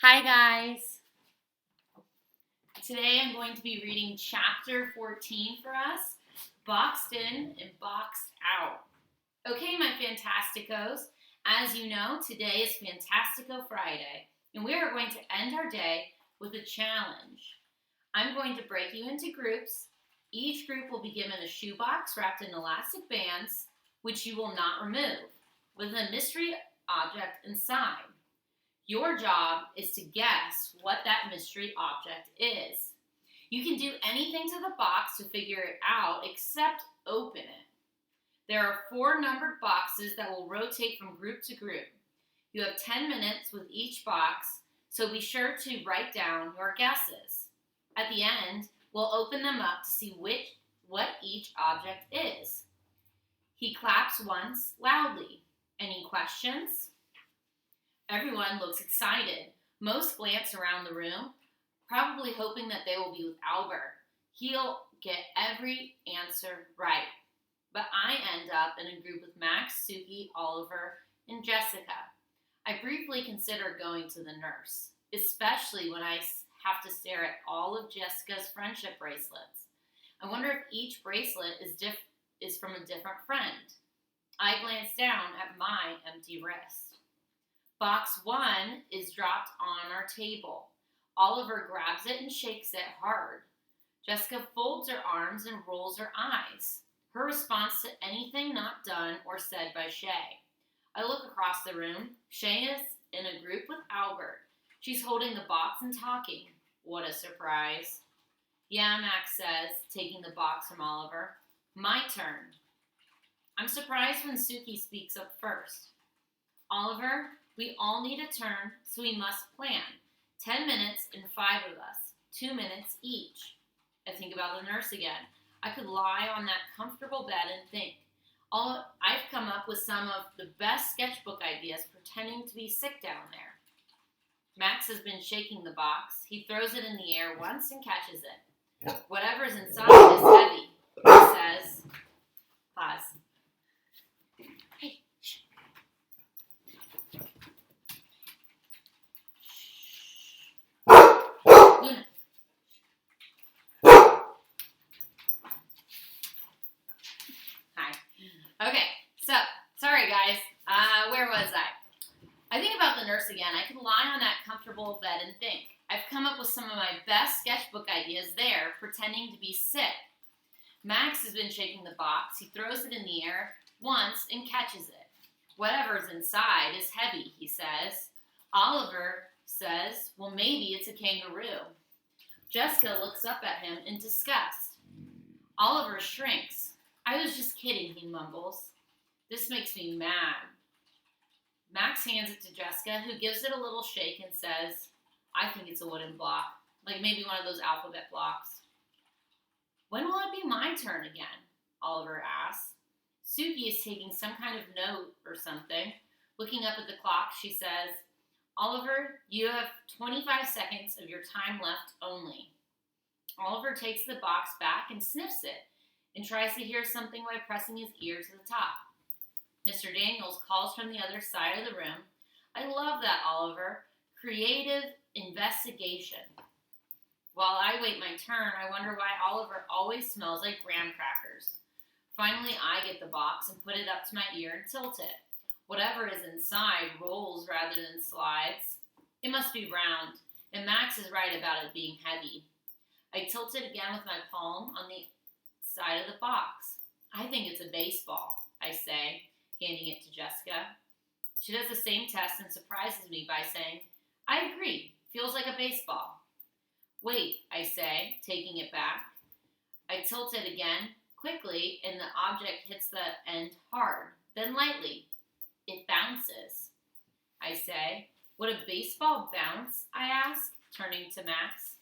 Hi, guys. Today I'm going to be reading chapter 14 for us, Boxed In and Boxed Out. Okay, my Fantasticos, as you know, today is Fantastico Friday, and we are going to end our day with a challenge. I'm going to break you into groups. Each group will be given a shoebox wrapped in elastic bands, which you will not remove, with a mystery object inside. Your job is to guess what that mystery object is. You can do anything to the box to figure it out except open it. There are four numbered boxes that will rotate from group to group. You have 10 minutes with each box, so be sure to write down your guesses. At the end, we'll open them up to see what each object is. He claps once loudly. Any questions? Everyone looks excited. Most glance around the room, probably hoping that they will be with Albert. He'll get every answer right. But I end up in a group with Max, Suki, Oliver, and Jessica. I briefly considered going to the nurse, especially when I have to stare at all of Jessica's friendship bracelets. I wonder if each bracelet is from a different friend. I glance down at my empty wrist. Box 1 is dropped on our table. Oliver grabs it and shakes it hard. Jessica folds her arms and rolls her eyes. Her response to anything not done or said by Shay. I look across the room. Shay is in a group with Albert. She's holding the box and talking. What a surprise. Yeah, Max says, taking the box from Oliver. My turn. I'm surprised when Suki speaks up first. Oliver, we all need a turn, so we must plan. 10 minutes and 5 of us. 2 minutes each. I think about the nurse again. I could lie on that comfortable bed and think. I've come up with some of the best sketchbook ideas pretending to be sick down there. Max has been shaking the box. He throws it in the air once and catches it. Whatever's inside is heavy, he says. Pause. Hey, shh. Luna. Hi. Okay, so, sorry guys. Where was I? I think about the nurse again. I can lie on that comfortable bed and think. I've come up with some of my best sketchbook ideas there, pretending to be sick. Max has been shaking the box. He throws it in the air once and catches it. Whatever's inside is heavy, he says. Oliver says, well, maybe it's a kangaroo. Jessica looks up at him in disgust. Oliver shrinks. I was just kidding, he mumbles. This makes me mad. Max hands it to Jessica, who gives it a little shake and says, I think it's a wooden block, like maybe one of those alphabet blocks. When will it be my turn again? Oliver asks. Suki is taking some kind of note or something. Looking up at the clock, she says, Oliver, you have 25 seconds of your time left only. Oliver takes the box back and sniffs it and tries to hear something by pressing his ear to the top. Mr. Daniels calls from the other side of the room. I love that, Oliver. Creative investigation. While I wait my turn, I wonder why Oliver always smells like graham crackers. Finally, I get the box and put it up to my ear and tilt it. Whatever is inside rolls rather than slides. It must be round, and Max is right about it being heavy. I tilt it again with my palm on the side of the box. I think it's a baseball, I say, handing it to Jessica. She does the same test and surprises me by saying, I agree, feels like a baseball. Wait, I say, taking it back. I tilt it again, quickly, and the object hits the end hard, then lightly. It bounces. I say, would a baseball bounce? I ask, turning to Max.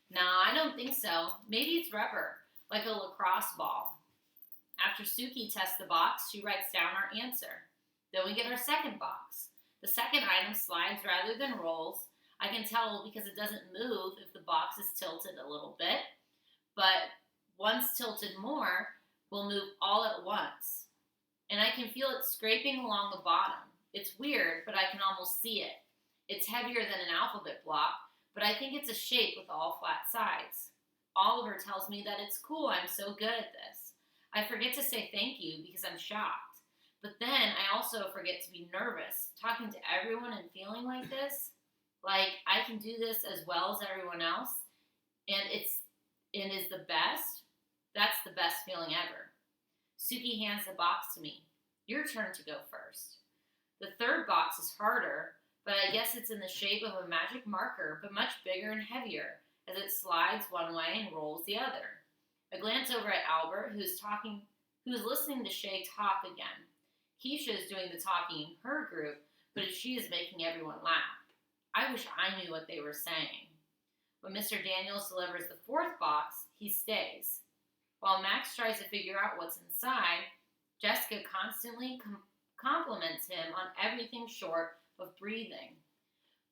Nah, I don't think so. Maybe it's rubber, like a lacrosse ball. After Suki tests the box, she writes down our answer. Then we get our second box. The second item slides rather than rolls. I can tell because it doesn't move if the box is tilted a little bit, but once tilted more, will move all at once. And I can feel it scraping along the bottom. It's weird, but I can almost see it. It's heavier than an alphabet block, but I think it's a shape with all flat sides. Oliver tells me that it's cool, I'm so good at this. I forget to say thank you because I'm shocked. But then I also forget to be nervous, talking to everyone and feeling like this. Like I can do this as well as everyone else, and is the best. That's the best feeling ever. Suki hands the box to me. Your turn to go first. The third box is harder, but I guess it's in the shape of a magic marker, but much bigger and heavier, as it slides one way and rolls the other. I glance over at Albert, who's listening to Shay talk again. Keisha is doing the talking in her group, but she is making everyone laugh. I wish I knew what they were saying. When Mr. Daniels delivers the fourth box, he stays. While Max tries to figure out what's inside, Jessica constantly compliments him on everything short of breathing.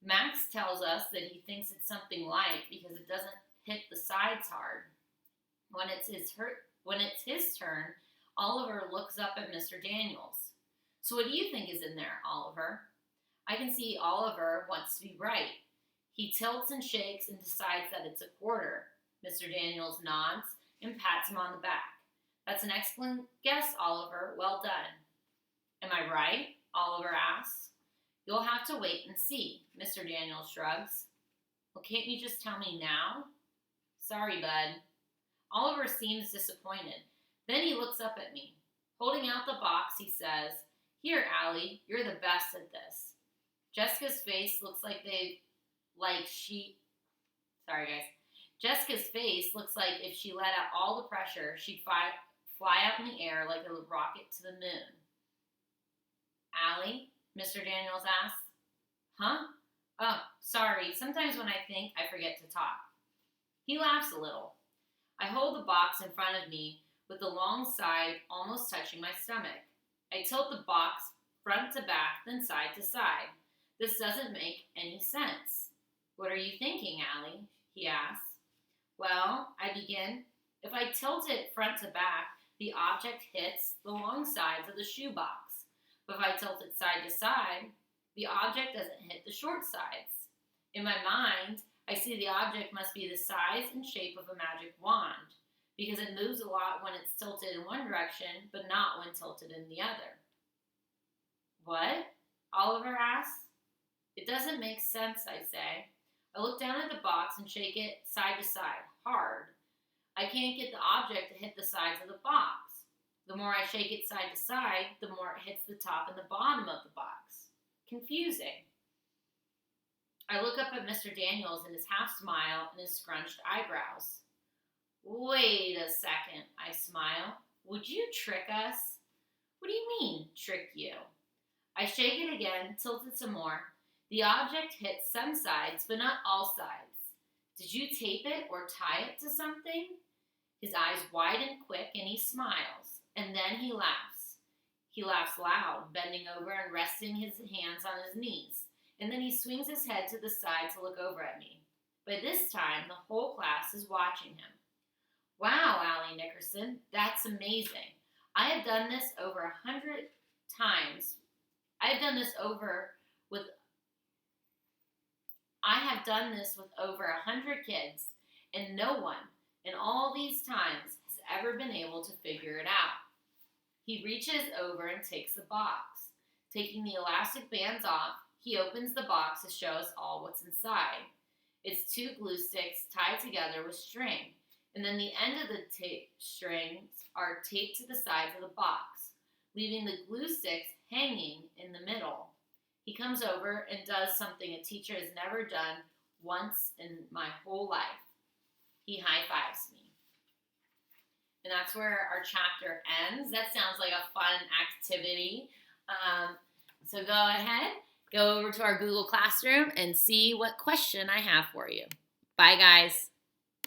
Max tells us that he thinks it's something light because it doesn't hit the sides hard. When it's his turn, Oliver looks up at Mr. Daniels. So what do you think is in there, Oliver? I can see Oliver wants to be right. He tilts and shakes and decides that it's a quarter. Mr. Daniels nods and pats him on the back. That's an excellent guess, Oliver. Well done. Am I right? Oliver asks. You'll have to wait and see, Mr. Daniels shrugs. Well, can't you just tell me now? Sorry, bud. Oliver seems disappointed. Then he looks up at me. Holding out the box, he says, Here, Allie, you're the best at this. Jessica's face looks Jessica's face looks like if she let out all the pressure, she'd fly out in the air like a rocket to the moon. Allie? Mr. Daniels asks. Huh? Oh, sorry. Sometimes when I think, I forget to talk. He laughs a little. I hold the box in front of me with the long side almost touching my stomach. I tilt the box front to back, then side to side. This doesn't make any sense. What are you thinking, Allie? He asks. Well, I begin. If I tilt it front to back, the object hits the long sides of the shoebox. But if I tilt it side to side, the object doesn't hit the short sides. In my mind, I see the object must be the size and shape of a magic wand, because it moves a lot when it's tilted in one direction, but not when tilted in the other. What? Oliver asks. It doesn't make sense, I say. I look down at the box and shake it side to side, hard. I can't get the object to hit the sides of the box. The more I shake it side to side, the more it hits the top and the bottom of the box. Confusing. I look up at Mr. Daniels and his half smile and his scrunched eyebrows. Wait a second, I smile. Would you trick us? What do you mean, trick you? I shake it again, tilt it some more. The object hits some sides, but not all sides. Did you tape it or tie it to something? His eyes widen quick and he smiles, and then he laughs. He laughs loud, bending over and resting his hands on his knees, and then he swings his head to the side to look over at me. By this time, the whole class is watching him. Wow, Allie Nickerson, that's amazing. I have done this over 100 times. I have done this with over 100 kids, and no one in all these times has ever been able to figure it out. He reaches over and takes the box. Taking the elastic bands off, he opens the box to show us all what's inside. It's 2 glue sticks tied together with string, and then the end of the strings are taped to the sides of the box, leaving the glue sticks hanging in the middle. He comes over and does something a teacher has never done once in my whole life. He high-fives me. And that's where our chapter ends. That sounds like a fun activity. So go ahead, go over to our Google Classroom and see what question I have for you. Bye, guys.